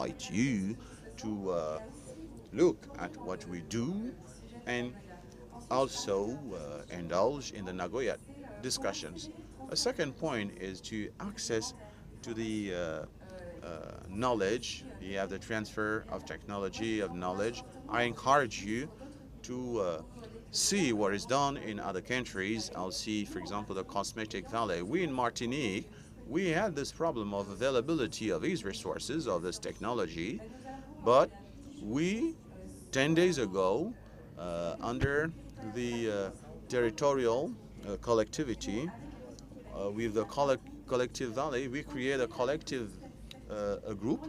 invite you to look at what we do and also indulge in the Nagoya discussions. A second point is to access to the knowledge. You have the transfer of technology, of knowledge. I encourage you to see what is done in other countries. I'll see, for example, the Cosmetic Valley. We in Martinique, we had this problem of availability of these resources, of this technology, but we, 10 days ago, under the territorial collectivity, with the Collective Valley, we create a collective a group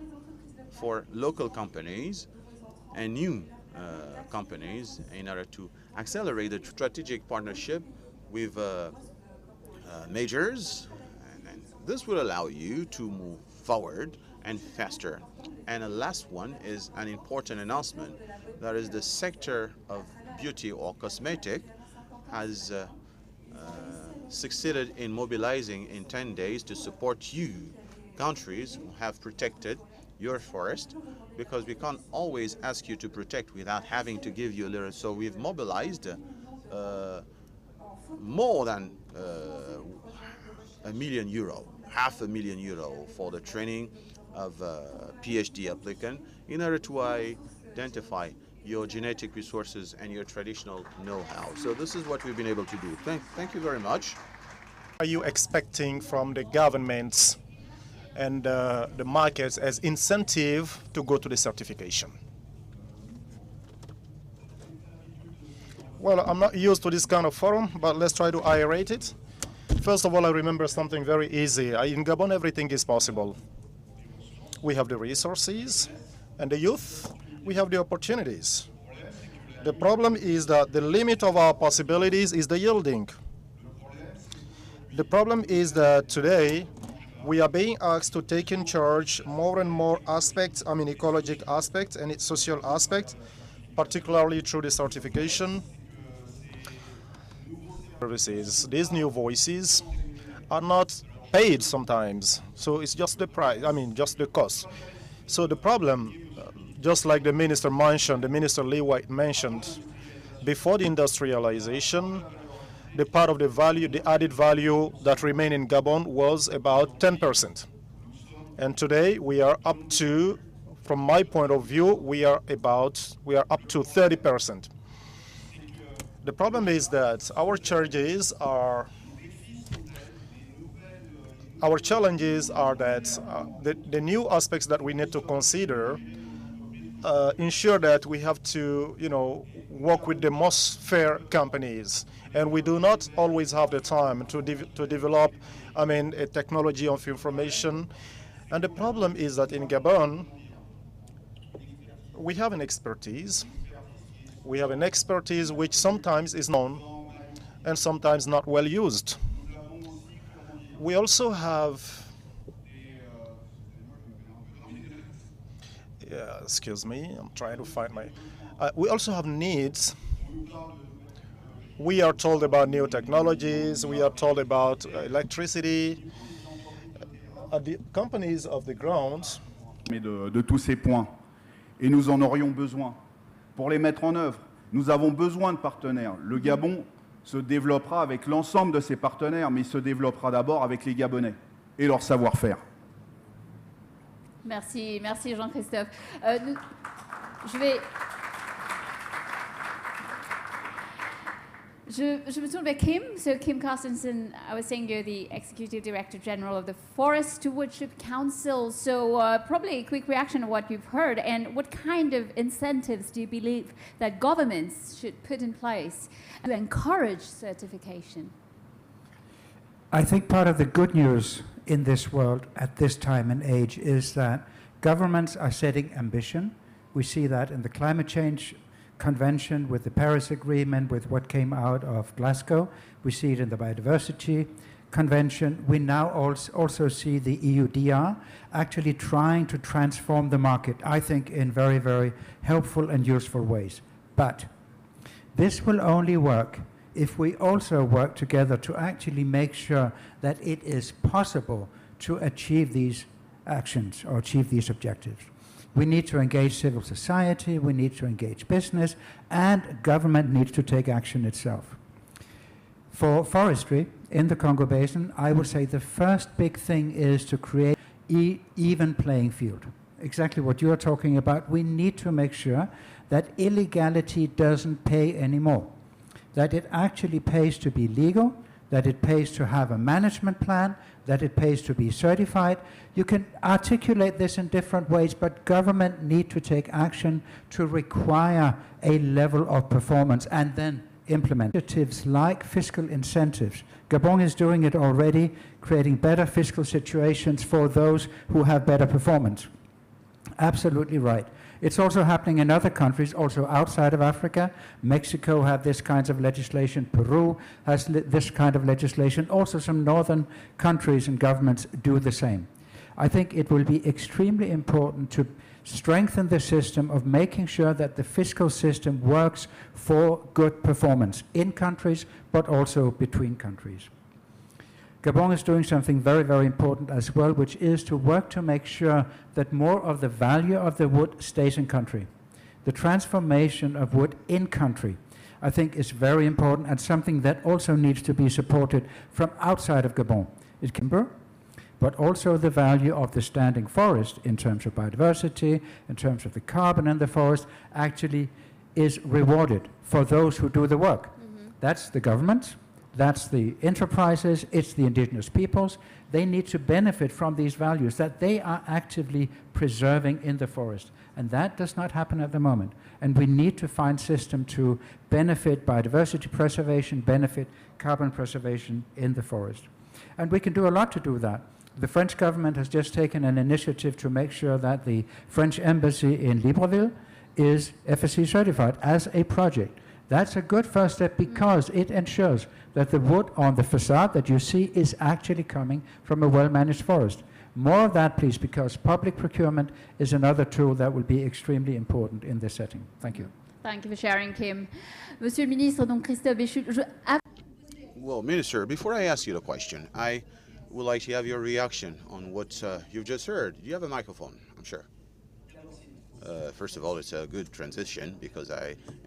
for local companies and new companies in order to accelerate the strategic partnership with majors, and this will allow you to move forward and faster. And the last one is an important announcement. That is the sector of beauty or cosmetic has succeeded in mobilizing in 10 days to support you, countries who have protected your forest, because we can't always ask you to protect without having to give you a little. So we've mobilized more than €1 million, €500,000 for the training of PhD applicant in order to identify your genetic resources and your traditional know-how. So this is what we've been able to do. Thank you very much. Are you expecting from the governments and the markets as incentive to go to the certification? Well, I'm not used to this kind of forum, but let's try to aerate it. First of all, I remember something very easy. In Gabon, everything is possible. We have the resources, and the youth, we have the opportunities. The problem is that the limit of our possibilities is the yielding. The problem is that today we are being asked to take in charge more and more aspects, ecologic aspects and its social aspects, particularly through the certification services. These new voices are not paid sometimes, so it's just the price, just the cost. So the problem, just like the Minister Lee White mentioned, before the industrialization, the part of the value, the added value that remained in Gabon was about 10%. And today we are up to, from my point of view, we are up to 30%. The problem is that our challenges are that the new aspects that we need to consider ensure that we have to, work with the most fair companies, and we do not always have the time to develop, a technology of information. And the problem is that in Gabon, we have an expertise. We have an expertise which sometimes is known and sometimes not well used. We also have, excuse me, I'm trying to find my, we also have needs. We are told about new technologies, we are told about electricity. The companies of the ground. De tous ces points, et nous en aurions besoin. Pour les mettre en œuvre, nous avons besoin de partenaires. Le Gabon se développera avec l'ensemble de ses partenaires, mais il se développera d'abord avec les Gabonais et leur savoir-faire. Merci Jean-Christophe. Je me tourne vers Kim. So Kim Carstensen, I was saying you're the Executive Director General of the Forest Stewardship Council. So probably a quick reaction to what you've heard, and what kind of incentives do you believe that governments should put in place to encourage certification? I think part of the good news in this world at this time and age is that governments are setting ambition. We see that in the climate change convention, with the Paris Agreement, with what came out of Glasgow. We see it in the biodiversity convention. We now also see the EUDR actually trying to transform the market, I think, in very, very helpful and useful ways. But this will only work if we also work together to actually make sure that it is possible to achieve these actions or achieve these objectives. We need to engage civil society, we need to engage business, and government needs to take action itself. For forestry in the Congo Basin, I would say the first big thing is to create even playing field. Exactly what you're talking about. We need to make sure that illegality doesn't pay anymore, that it actually pays to be legal, that it pays to have a management plan, that it pays to be certified. You can articulate this in different ways, but government need to take action to require a level of performance and then implement initiatives like fiscal incentives. Gabon is doing it already, creating better fiscal situations for those who have better performance. Absolutely right. It's also happening in other countries, also outside of Africa. Mexico have this kind of legislation. Peru has this kind of legislation. Also some northern countries and governments do the same. I think it will be extremely important to strengthen the system of making sure that the fiscal system works for good performance in countries, but also between countries. Gabon is doing something very, very important as well, which is to work to make sure that more of the value of the wood stays in country. The transformation of wood in country, I think, is very important and something that also needs to be supported from outside of Gabon. It can be, but also the value of the standing forest in terms of biodiversity, in terms of the carbon in the forest, actually is rewarded for those who do the work. That's the government. That's the enterprises, it's the indigenous peoples. They need to benefit from these values that they are actively preserving in the forest. And that does not happen at the moment. And we need to find system to benefit biodiversity preservation, benefit carbon preservation in the forest. And we can do a lot to do that. The French government has just taken an initiative to make sure that the French embassy in Libreville is FSC certified as a project. That's a good first step because it ensures that the wood on the facade that you see is actually coming from a well-managed forest. More of that, please, because public procurement is another tool that will be extremely important in this setting. Thank you. Thank you for sharing, Kim. Monsieur le ministre, donc Christophe Béchu, Well, Minister, before I ask you the question, I would like to have your reaction on what you've just heard. You have a microphone, I'm sure. First of all, it's a good transition because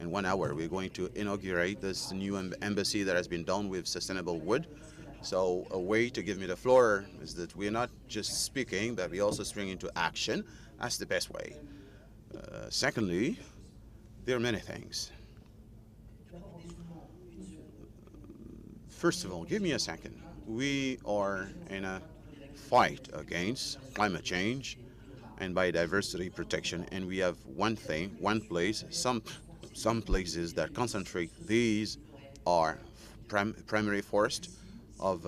in 1 hour, we're going to inaugurate this new embassy that has been done with sustainable wood. So a way to give me the floor is that we're not just speaking, but we also spring into action. That's the best way. Secondly, there are many things. First of all, give me a second. We are in a fight against climate change and biodiversity protection, and we have one thing, one place, some places that concentrate. These are primary forest of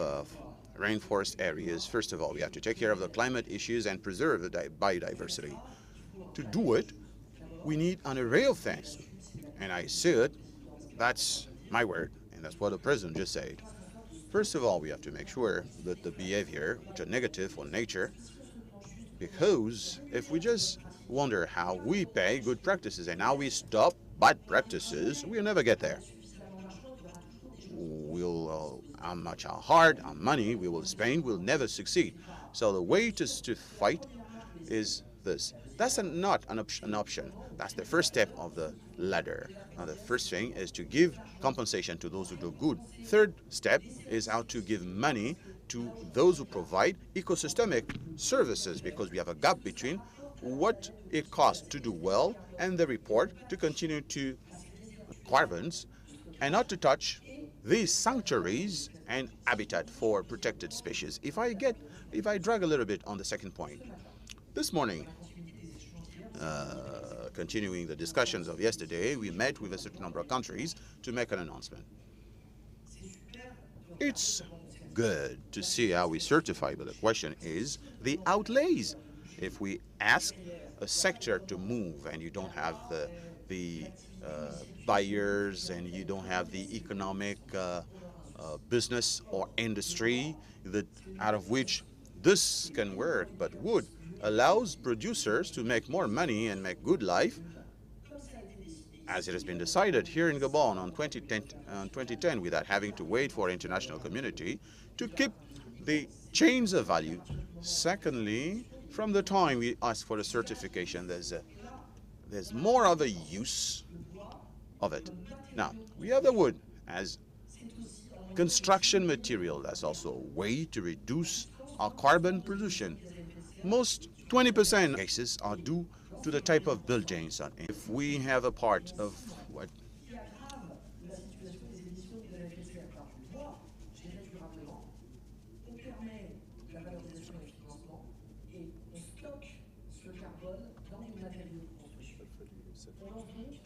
rainforest areas. First of all, we have to take care of the climate issues and preserve the biodiversity. To do it, we need an array of things, and I see it. That's my word, and that's what the president just said. First of all, we have to make sure that the behavior, which are negative for nature, because if we just wonder how we pay good practices and how we stop bad practices, we'll never get there. How much, how hard, how money we will spend, we'll never succeed. So the way to fight is this. That's not an option. That's the first step of the ladder. Now, the first thing is to give compensation to those who do good. Third step is how to give money to those who provide ecosystemic services, because we have a gap between what it costs to do well and the report to continue to carbons and not to touch these sanctuaries and habitat for protected species. If I drag a little bit on the second point, this morning, continuing the discussions of yesterday, we met with a certain number of countries to make an announcement. It's good to see how we certify, but the question is the outlays. If we ask a sector to move and you don't have the buyers and you don't have the economic business or industry that out of which this can work, but wood allows producers to make more money and make good life, as it has been decided here in Gabon on 2010 without having to wait for international community to keep the chains of value. Secondly, from the time we ask for the certification, there's more of a use of it. Now, we have the wood as construction material. That's also a way to reduce our carbon pollution. Most 20% cases are due to the type of buildings. If we have a part of what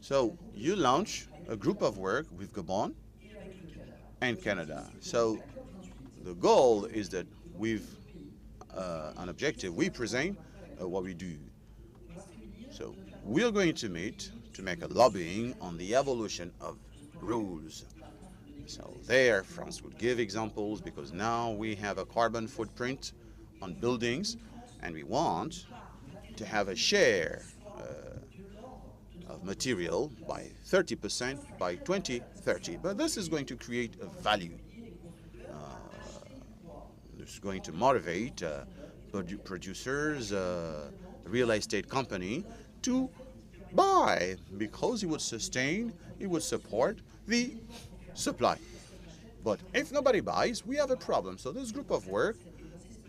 so you launch a group of work with Gabon and Canada. So the goal is that with an objective, we present what we do. So we're going to meet to make a lobbying on the evolution of rules. So there, France would give examples because now we have a carbon footprint on buildings and we want to have a share of material by 30% by 2030. But this is going to create a value. This is going to motivate producers, real estate company to buy because it would sustain, it would support the supply. But if nobody buys, we have a problem. So this group of work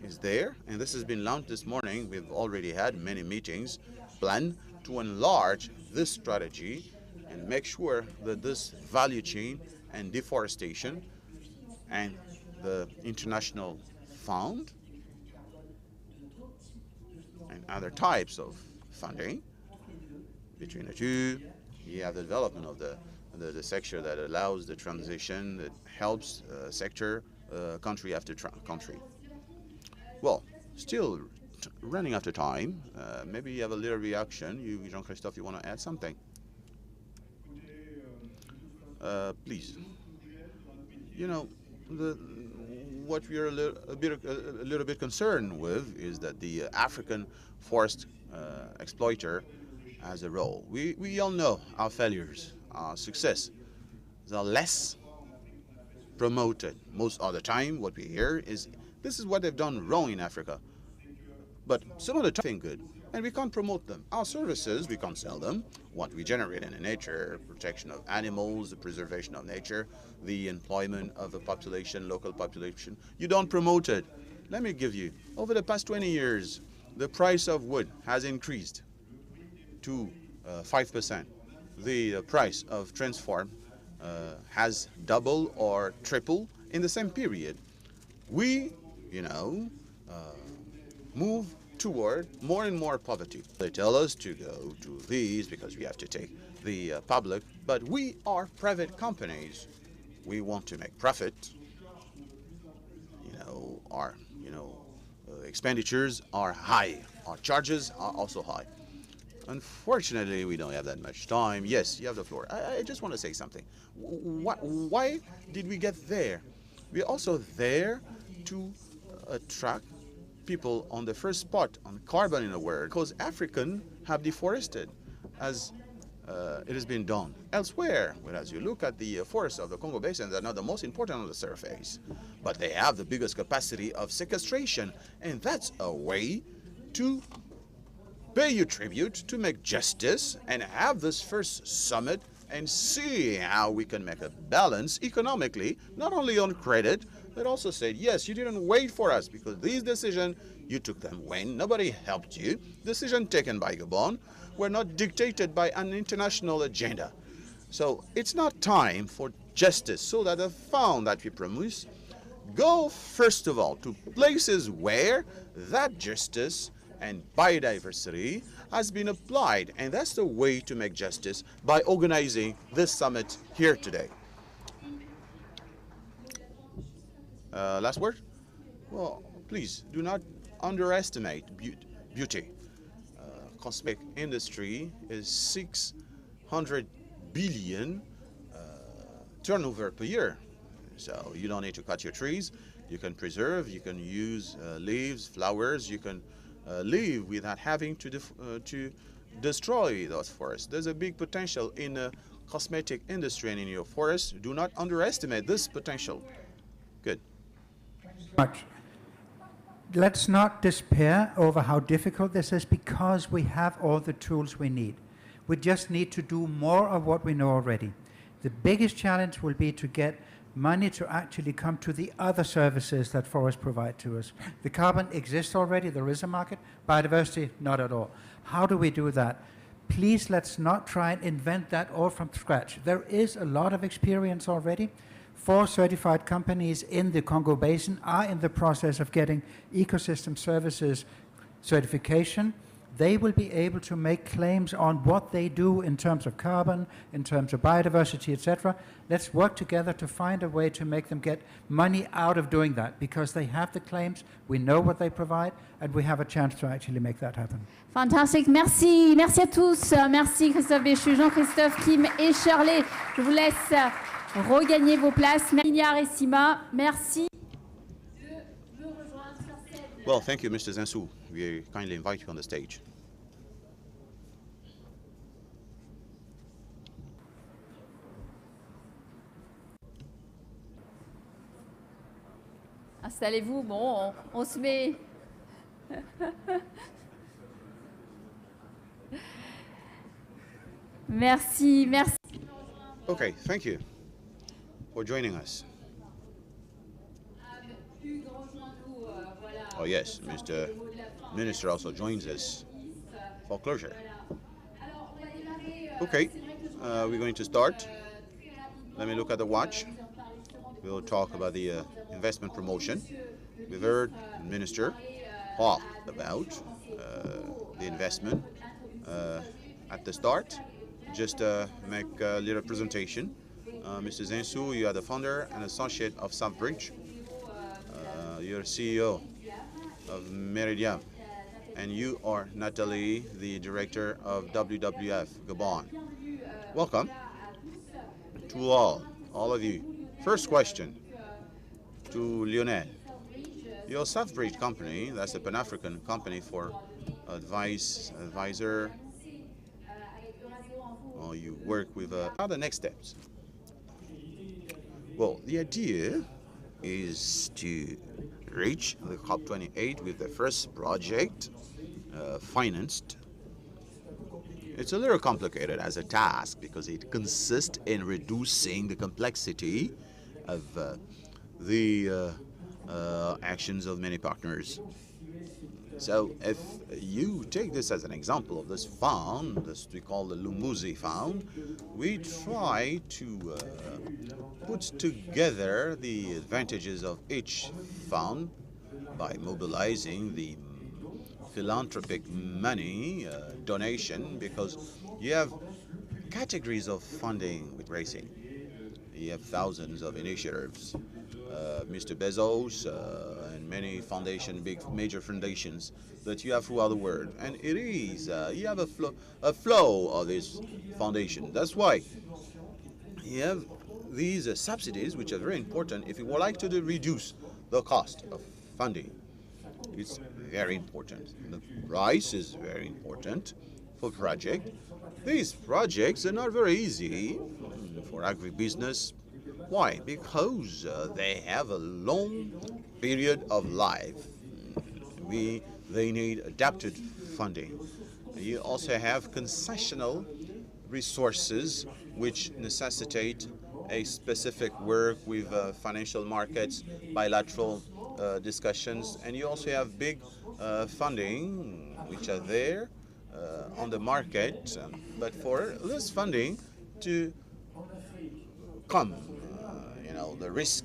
is there, and this has been launched this morning. We've already had many meetings planned to enlarge this strategy and make sure that this value chain and deforestation and the international fund and other types of funding between the two, you have the development of the sector that allows the transition, that helps sector country after country. Well, still running out of time. Maybe you have a little reaction. You, Jean-Christophe, you want to add something? Please. You know, what we are a little bit concerned with is that the African forest exploiter has a role. We all know our failures, our success. They're less promoted. Most of the time, what we hear is this is what they've done wrong in Africa. But some of the time good, and we can't promote them. Our services, we can't sell them. What we generate in the nature, protection of animals, the preservation of nature, the employment of the population, local population, you don't promote it. Let me give you, over the past 20 years, the price of wood has increased to 5%. The price of transform has doubled or tripled in the same period. We, move toward more and more poverty. They tell us to go to these because we have to take the public, but we are private companies. We want to make profit. Our expenditures are high. Our charges are also high. Unfortunately, we don't have that much time. Yes, you have the floor. I just want to say something. Why did we get there? We're also there to attract people on the first spot on carbon in the world because Africans have deforested as it has been done elsewhere. Whereas you look at the forests of the Congo Basin, they're not the most important on the surface, but they have the biggest capacity of sequestration, and that's a way to pay you tribute, to make justice, and have this first summit and see how we can make a balance economically, not only on credit, but also said, yes, you didn't wait for us because these decisions, you took them when nobody helped you. Decisions taken by Gabon were not dictated by an international agenda. So it's not time for justice, so that the fund that we promise go first of all to places where that justice and biodiversity has been applied. And that's the way to make justice, by organizing this summit here today. Last word? Well, please do not underestimate beauty. Cosmetic industry is 600 billion turnover per year. So you don't need to cut your trees. You can preserve, you can use leaves, flowers, you can live without having to destroy those forests. There's a big potential in the cosmetic industry and in your forests. Do not underestimate this potential. Good. Much. let's not despair over how difficult this is, because we have all the tools we need. We just need to do more of what we know already. The biggest challenge will be to get money to actually come to the other services that forests provide to us. The carbon exists already, there is a market. Biodiversity, not at all. How do we do that? Please, let's not try and invent that all from scratch. There is a lot of experience already. 4 certified companies in the Congo Basin are in the process of getting ecosystem services certification. They will be able to make claims on what they do in terms of carbon, in terms of biodiversity, etc. Let's work together to find a way to make them get money out of doing that, because they have the claims, we know what they provide, and we have a chance to actually make that happen. Fantastique, merci, merci à tous, merci Christophe Béchu, Jean-Christophe, Kim et Shirley. Je vous laisse regagner vos places. Mignard et Sima, merci. Well, thank you, Mr. Zensou. We kindly invite you on the stage. Installez-vous, bon, on se met... Merci, merci. Okay, thank you for joining us. Oh yes, Mr. Minister also joins us for closure. Okay, we're going to start. Let me look at the watch. We'll talk about the investment promotion. We've heard the Minister talk about the investment at the start. Just make a little presentation. Mr. Zensou, you are the founder and associate of Southbridge. You're CEO of Meridiam, and you are Nathalie, the director of WWF Gabon. Welcome to all of you. First question to Lionel. Your Southbridge company, that's a Pan-African company for advisor. Or you work with what are the next steps? Well, the idea is to reach the COP28 with the first project financed. It's a little complicated as a task because it consists in reducing the complexity of the actions of many partners. So if you take this as an example of this fund, this we call the Lumuzi Fund, we try to put together the advantages of each fund by mobilizing the philanthropic money donation, because you have categories of funding with racing. You have thousands of initiatives. Mr. Bezos and many major foundations that you have throughout the world, and it is you have a flow of this foundation. That's why you have these subsidies, which are very important if you would like to reduce the cost of funding. It's very important. The price is very important for project. These projects are not very easy for agribusiness. Why? Because they have a long period of life. They need adapted funding. You also have concessional resources which necessitate a specific work with financial markets, bilateral discussions, and you also have big funding which are there on the market. But for this funding to come, the risk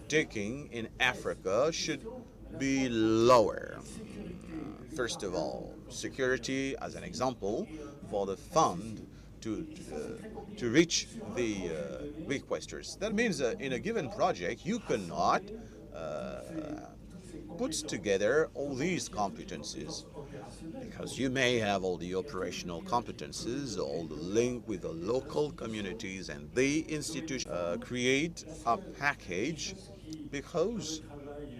taking in Africa should be lower. First of all, security as an example for the fund to reach the requesters. That means in a given project you cannot put together all these competencies, because you may have all the operational competences, all the link with the local communities and the institution. Create a package, because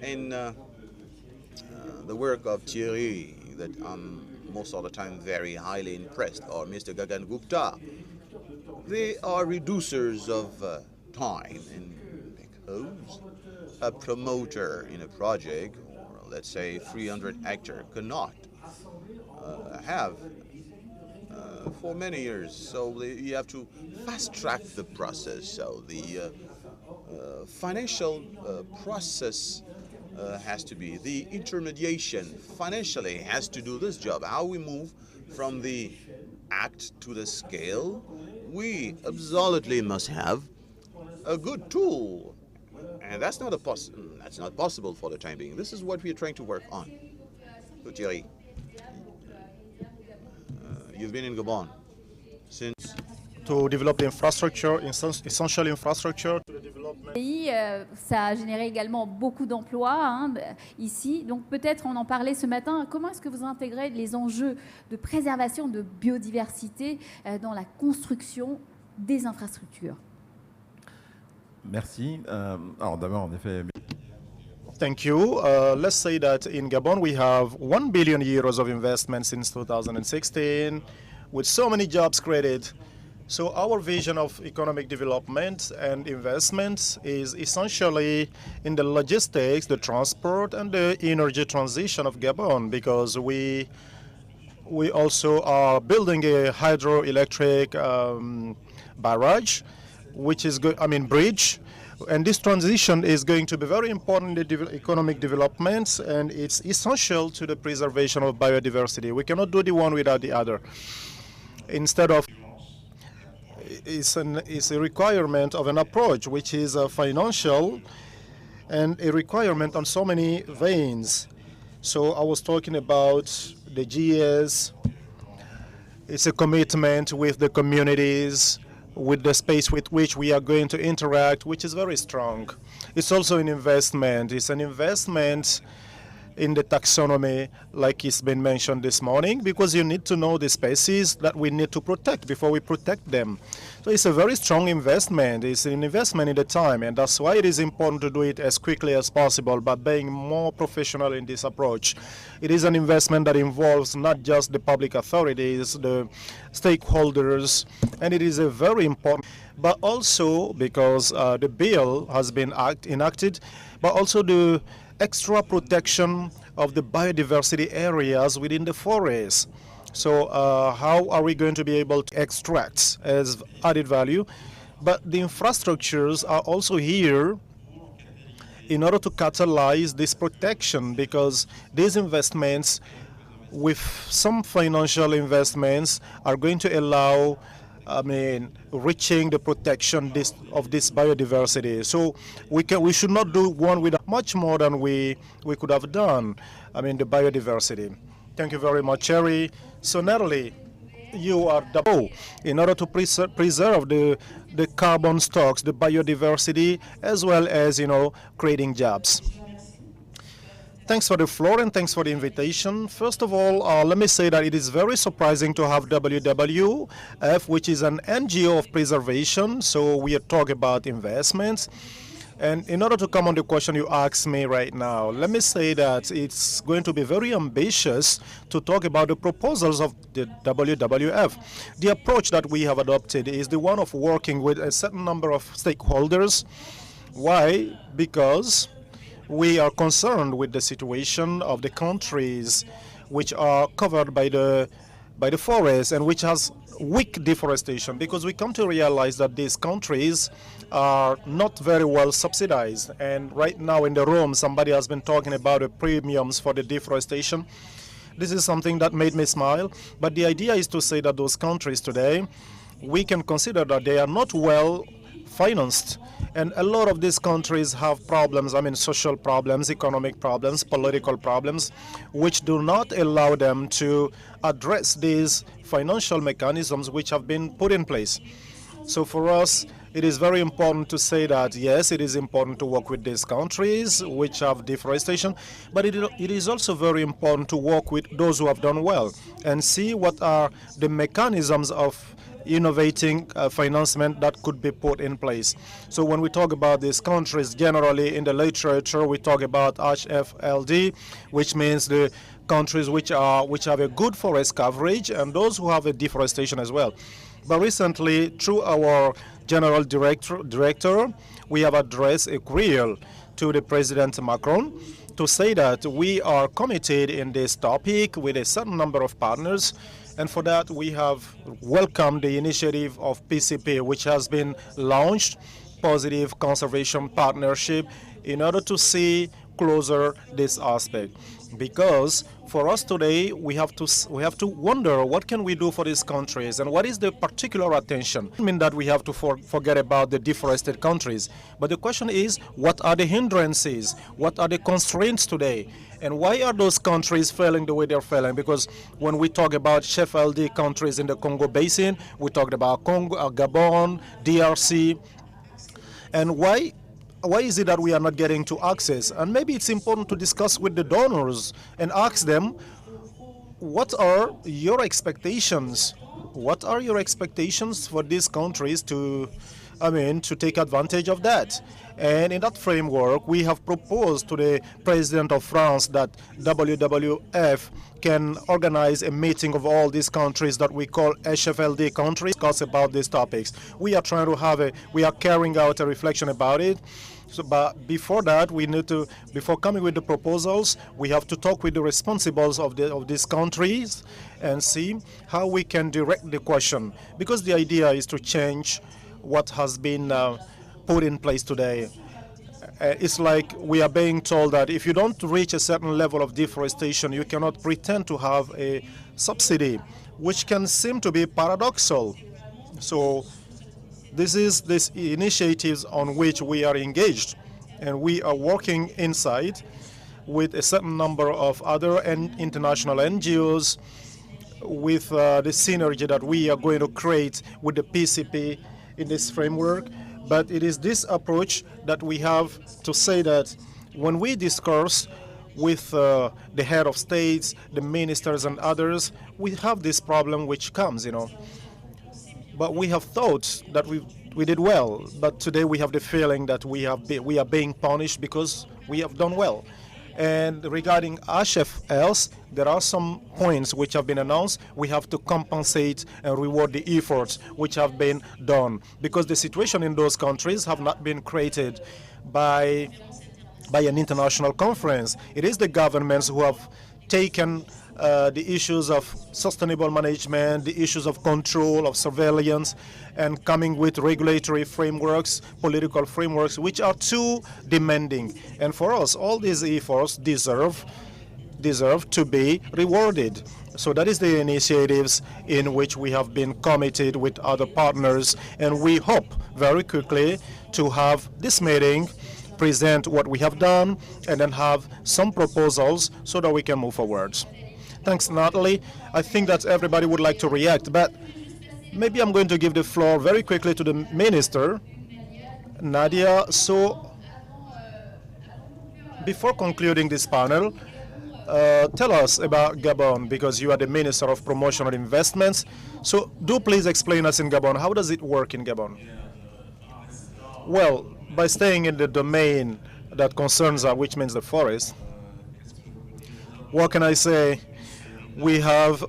in the work of Thierry, that I'm most of the time very highly impressed, or Mr. Gagan Gupta, they are reducers of time, and because a promoter in a project or let's say 300 hectare, cannot have for many years. So you have to fast track the process. So the financial process has to be, the intermediation financially has to do this job. How we move from the act to the scale, we absolutely must have a good tool, and that's not possible for the time being. This is what we are trying to work on. So Thierry, you've been in Gabon since to develop the infrastructure, essential infrastructure to the development. Ça a généré également beaucoup d'emplois hein, ici. Donc peut-être on en parlait ce matin. Comment est-ce que vous intégrez les enjeux de préservation de biodiversité dans la construction des infrastructures? Merci. Alors d'abord, en effet. Thank you. Let's say that in Gabon we have 1 billion euros of investment since 2016, with so many jobs created. So our vision of economic development and investment is essentially in the logistics, the transport, and the energy transition of Gabon, because we also are building a hydroelectric barrage, which is bridge. And this transition is going to be very important in the economic development, and it's essential to the preservation of biodiversity. We cannot do the one without the other. Instead of, it's a requirement of an approach which is financial and a requirement on so many veins. So I was talking about the GS. It's a commitment with the communities, with the space with which we are going to interact, which is very strong. It's also an investment. It's an investment in the taxonomy, like it's been mentioned this morning, because you need to know the species that we need to protect before we protect them. So it's a very strong investment. It's an investment in the time, and that's why it is important to do it as quickly as possible, by being more professional in this approach. It is an investment that involves not just the public authorities, the stakeholders, and it is a very important, but also because the bill has been enacted, but also the extra protection of the biodiversity areas within the forest. So how are we going to be able to extract as added value? But the infrastructures are also here in order to catalyze this protection, because these investments, with some financial investments, are going to allow reaching the protection of this biodiversity. So we should not do one with much more than we could have done. The biodiversity. Thank you very much, Thierry. So Natalie, you are in order to preserve the carbon stocks, the biodiversity, as well as creating jobs. Thanks for the floor and thanks for the invitation. First of all, let me say that it is very surprising to have WWF, which is an NGO of preservation. So we are talking about investments. And in order to come on the question you asked me right now, let me say that it's going to be very ambitious to talk about the proposals of the WWF. The approach that we have adopted is the one of working with a certain number of stakeholders. Why? Because we are concerned with the situation of the countries which are covered by the forest and which has weak deforestation, because we come to realize that these countries are not very well subsidized. And right now in the room, somebody has been talking about the premiums for the deforestation. This is something that made me smile. But the idea is to say that those countries today, we can consider that they are not well financed. And a lot of these countries have problems, social problems, economic problems, political problems, which do not allow them to address these financial mechanisms which have been put in place. So for us, it is very important to say that, yes, it is important to work with these countries which have deforestation, but it is also very important to work with those who have done well and see what are the mechanisms of innovating financement that could be put in place. So when we talk about these countries, generally in the literature, we talk about HFLD, which means the countries which have a good forest coverage and those who have a deforestation as well. But recently, through our general director, we have addressed a query to the President Macron to say that we are committed in this topic with a certain number of partners, and for that we have welcomed the initiative of PCP, which has been launched, Positive Conservation Partnership, in order to see closer this aspect. Because for us today, we have to wonder what can we do for these countries and what is the particular attention. I mean that we have to forget about the deforested countries, but the question is, what are the hindrances? What are the constraints today? And why are those countries failing the way they're failing? Because when we talk about chef LD countries in the Congo Basin, we talked about Congo, Gabon, DRC, and why is it that we are not getting to access? And maybe it's important to discuss with the donors and ask them, what are your expectations? What are your expectations for these countries to take advantage of that? And in that framework, we have proposed to the President of France that WWF can organize a meeting of all these countries that we call HFLD countries, discuss about these topics. We are trying to we are carrying out a reflection about it. So, but before that, before coming with the proposals, we have to talk with the responsibles of these countries and see how we can direct the question. Because the idea is to change what has been put in place today. It's like we are being told that if you don't reach a certain level of deforestation, you cannot pretend to have a subsidy, which can seem to be paradoxical. So these initiatives on which we are engaged, and we are working inside with a certain number of other international NGOs with the synergy that we are going to create with the PCP in this framework. But it is this approach that we have to say that when we discuss with the head of states, the ministers and others, we have this problem which comes, But we have thought that we did well, but today we have the feeling that we are being punished because we have done well. And regarding HFLs, there are some points which have been announced. We have to compensate and reward the efforts which have been done, because the situation in those countries have not been created by an international conference. It is the governments who have taken the issues of sustainable management, the issues of control, of surveillance, and coming with regulatory frameworks, political frameworks, which are too demanding. And for us, all these efforts deserve to be rewarded. So that is the initiatives in which we have been committed with other partners, and we hope very quickly to have this meeting, present what we have done, and then have some proposals so that we can move forward. Thanks, Natalie. I think that everybody would like to react, but maybe I'm going to give the floor very quickly to the minister, Nadia. So before concluding this panel, tell us about Gabon, because you are the Minister of Promotion and Investments. So do please explain us in Gabon, how does it work in Gabon? Well, by staying in the domain that concerns us, which means the forest, what can I say? We have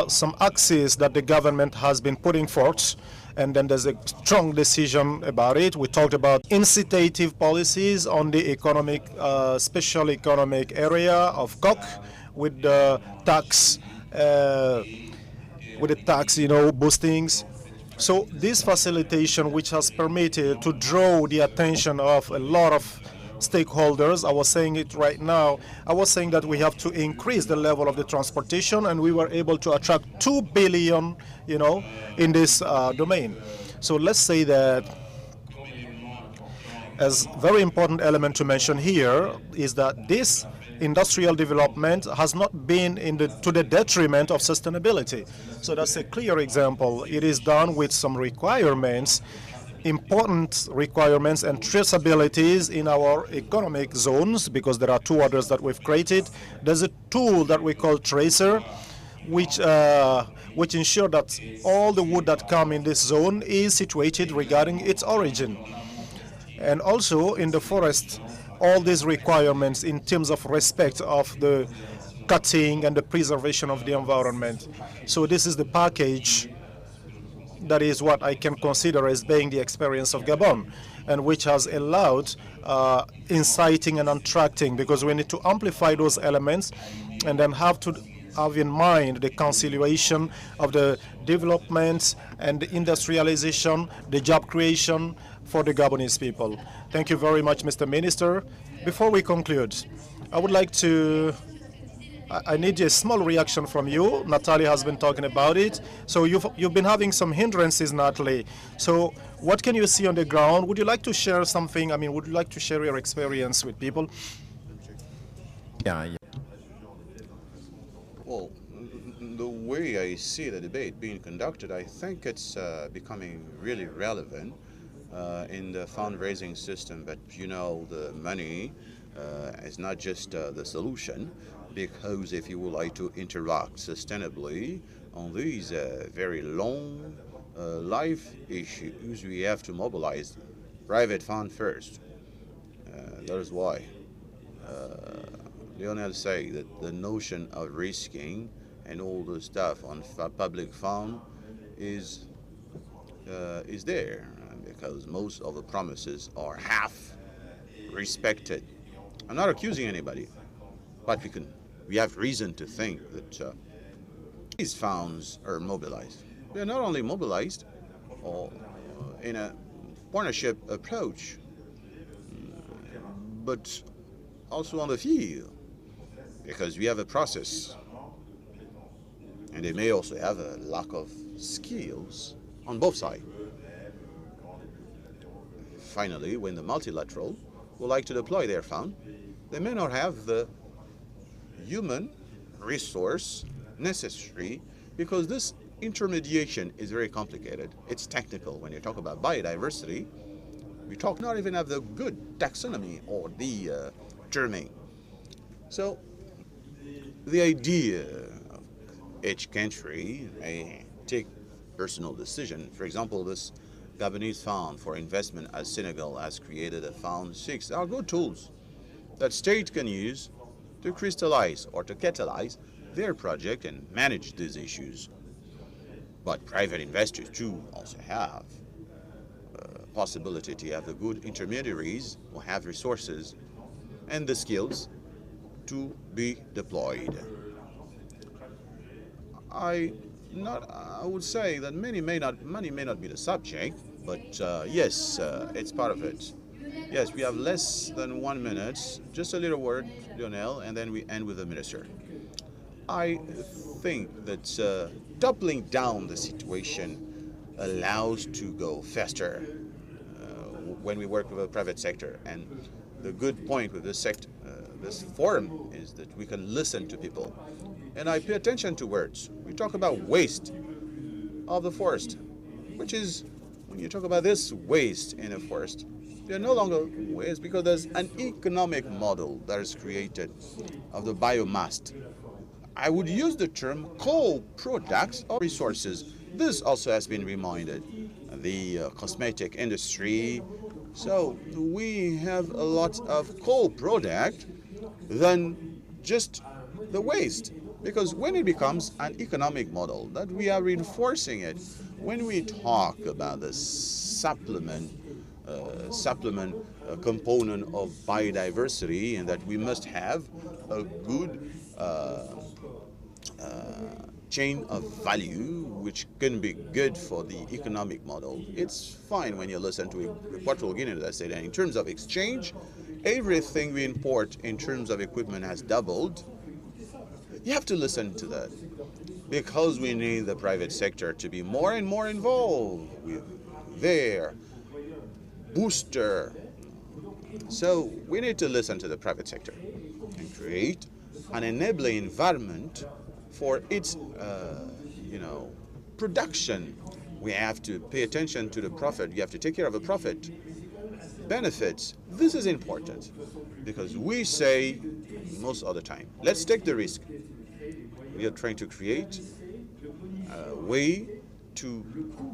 some axes that the government has been putting forth, and then there's a strong decision about it. We talked about incitative policies on the economic, special economic area of COC with the tax, boostings. So this facilitation, which has permitted to draw the attention of a lot of stakeholders, I was saying it right now, I was saying that we have to increase the level of the transportation, and we were able to attract 2 billion, in this domain. So let's say that as very important element to mention here is that this industrial development has not been to the detriment of sustainability. So that's a clear example. It is done with some requirements, important requirements and traceabilities in our economic zones, because there are 2 others that we've created. There's a tool that we call Tracer, which ensure that all the wood that come in this zone is situated regarding its origin. And also in the forest, all these requirements in terms of respect of the cutting and the preservation of the environment. So this is the package that is what I can consider as being the experience of Gabon, and which has allowed inciting and attracting, because we need to amplify those elements and then have to have in mind the conciliation of the development and the industrialization, the job creation for the Gabonese people. Thank you very much, Mr. Minister. Before we conclude, I would like to I need a small reaction from you. Natalie has been talking about it. So you've been having some hindrances, Natalie. So what can you see on the ground? Would you like to share something? I mean, would you like to share your experience with people? Yeah, Well, the way I see the debate being conducted, I think it's becoming really relevant in the fundraising system. But you know, the money is not just the solution, because if you would like to interact sustainably on these very long life issues, we have to mobilize private fund first. That is why Lionel say that the notion of risking and all the stuff on public fund is there, because most of the promises are half respected. I'm not accusing anybody, but we have reason to think that these funds are mobilized. They're not only mobilized or in a partnership approach, but also on the field, because we have a process, and they may also have a lack of skills on both sides. Finally, when the multilateral would like to deploy their fund, they may not have the human resource necessary, because this intermediation is very complicated. It's technical. When you talk about biodiversity, we talk not even of the good taxonomy or the terming. So the idea of each country may take personal decision. For example, this Gabonese fund for investment as Senegal has created a fund 6 are good tools that state can use to crystallize or to catalyze their project and manage these issues. But private investors too also have possibility to have the good intermediaries who have resources and the skills to be deployed. I would say that money may not be the subject, but yes, it's part of it. Yes, we have less than 1 minute. Just a little word, Lionel, and then we end with the minister. I think that doubling down the situation allows to go faster when we work with the private sector. And the good point with this forum is that we can listen to people. And I pay attention to words. We talk about waste of the forest, which is, when you talk about this waste in a forest, they're no longer waste, because there's an economic model that is created of the biomass. I would use the term co-products of resources. This also has been reminded. The cosmetic industry. So we have a lot of co-product than just the waste. Because when it becomes an economic model, that we are reinforcing it. When we talk about the supplement component of biodiversity, and that we must have a good chain of value which can be good for the economic model. It's fine when you listen to Equatorial Guinea that say that in terms of exchange, everything we import in terms of equipment has doubled. You have to listen to that, because we need the private sector to be more and more involved with their booster. So we need to listen to the private sector and create an enabling environment for its production. We have to pay attention to the profit. You have to take care of the profit benefits. This is important, because we say most of the time, let's take the risk. We are trying to create a way to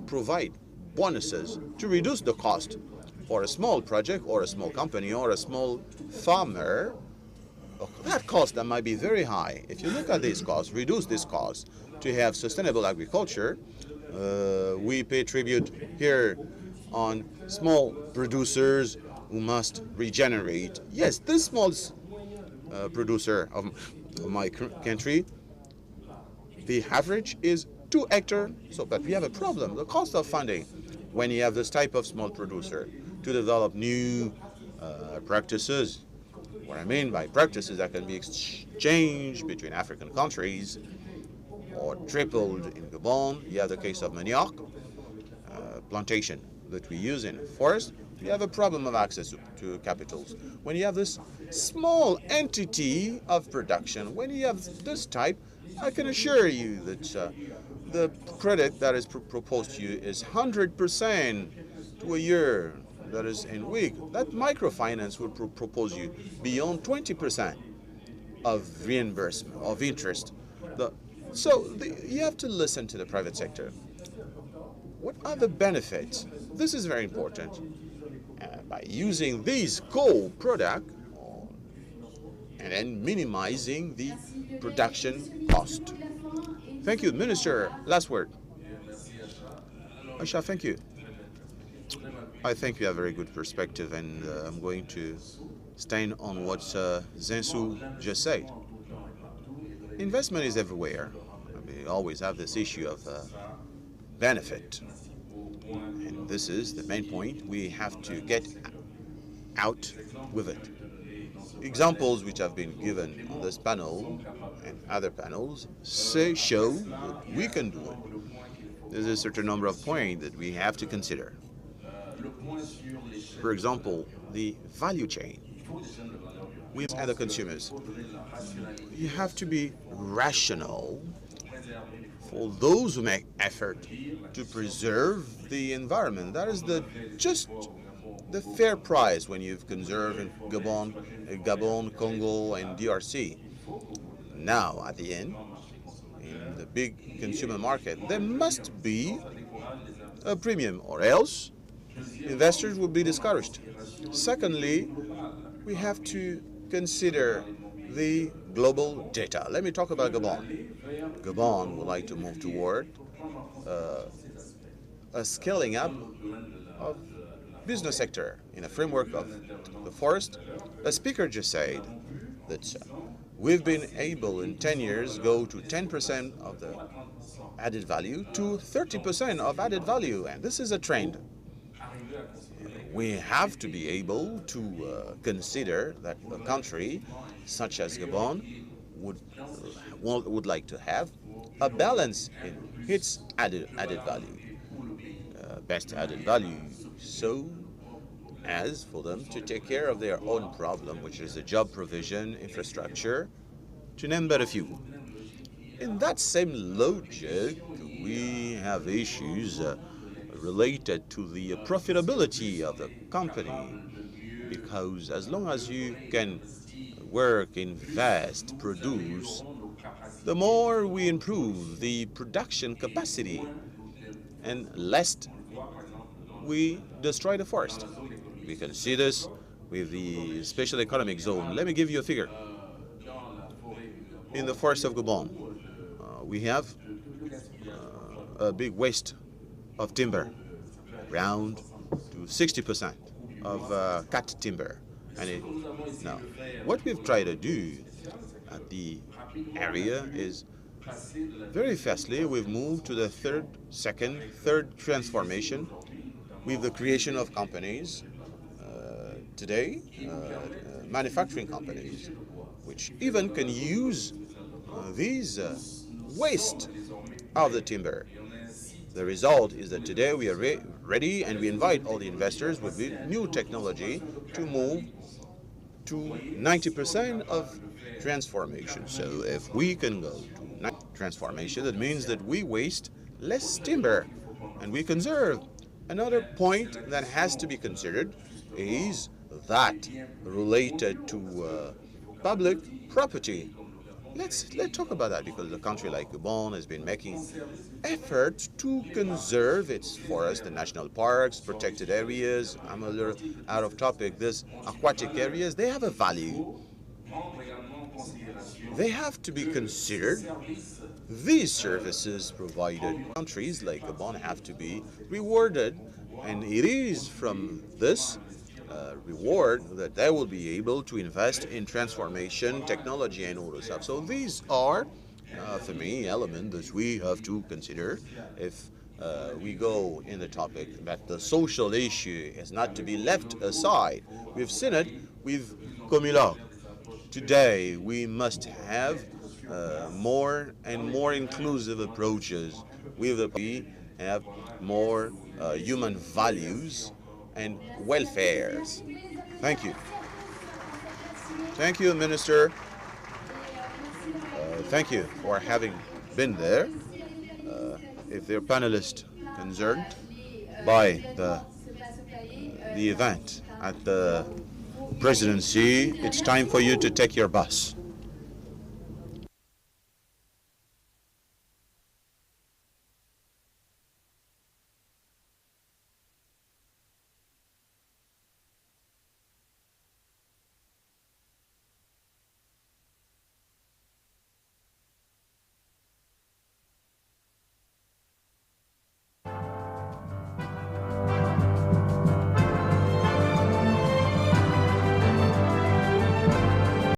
provide bonuses to reduce the cost for a small project or a small company or a small farmer. That cost that might be very high. If you look at these costs, reduce this cost to have sustainable agriculture, We pay tribute here on small producers who must regenerate. Yes, this small producer of my country, the average is 2 hectares. So, but we have a problem. The cost of funding when you have this type of small producer to develop new practices. What I mean by practices that can be exchanged between African countries or tripled in Gabon. You have the case of manioc plantation that we use in forest. You have a problem of access to capitals. When you have this small entity of production, when you have this type, I can assure you that the credit that is proposed to you is 100% to a year. That is in week. That microfinance will propose you beyond 20% of reimbursement of interest. You have to listen to the private sector. What are the benefits? This is very important. By using these co-product and then minimizing the production cost. Thank you, Minister. Last word. Aisha, thank you. I think you have a very good perspective, and I'm going to stand on what Zensu just said. Investment is everywhere. We always have this issue of benefit. And this is the main point. We have to get out with it. Examples which have been given on this panel and other panels show that we can do it. There's a certain number of points that we have to consider. For example, the value chain. We as the consumers, you have to be rational for those who make effort to preserve the environment. That is just the fair price when you've conserved in Gabon, Congo, and DRC. Now, at the end, in the big consumer market, there must be a premium, or else investors will be discouraged. Secondly, we have to consider the global data. Let me talk about Gabon. Gabon would like to move toward a scaling up of business sector in a framework of the forest. A speaker just said that we've been able in 10 years go to 10% of the added value to 30% of added value, and this is a trend. We have to be able to consider that a country such as Gabon would like to have a balance in its added value, best added value, so as for them to take care of their own problem, which is the job provision, infrastructure, to name but a few. In that same logic, we have issues related to the profitability of the company, because as long as you can work, invest, produce, the more we improve the production capacity and less we destroy the forest. We can see this with the special economic zone. Let me give you a figure. In the forest of Gabon, we have a big waste of timber, around to 60% of cut timber. Now, what we've tried to do at the area is very fastly we've moved to the third transformation with the creation of companies today, manufacturing companies, which even can use these waste of the timber. The result is that today we are ready, and we invite all the investors with new technology to move to 90% of transformation. So if we can go to transformation, that means that we waste less timber and we conserve. Another point that has to be considered is that related to public property. Let's take about that, because a country like Gabon has been making efforts to conserve its forests, the national parks, protected areas. I'm a little out of topic. These aquatic areas, they have a value. They have to be considered these services provided. Countries like Gabon have to be rewarded, and it is from this reward that they will be able to invest in transformation, technology, and all this stuff. So these are, for me, elements that we have to consider if we go in the topic that the social issue is not to be left aside. We've seen it with Comilog. Today, we must have more and more inclusive approaches. We have more human values and welfares. Thank you. Thank you, Minister. Thank you for having been there. If there are panelists concerned by the event at the presidency, it's time for you to take your bus.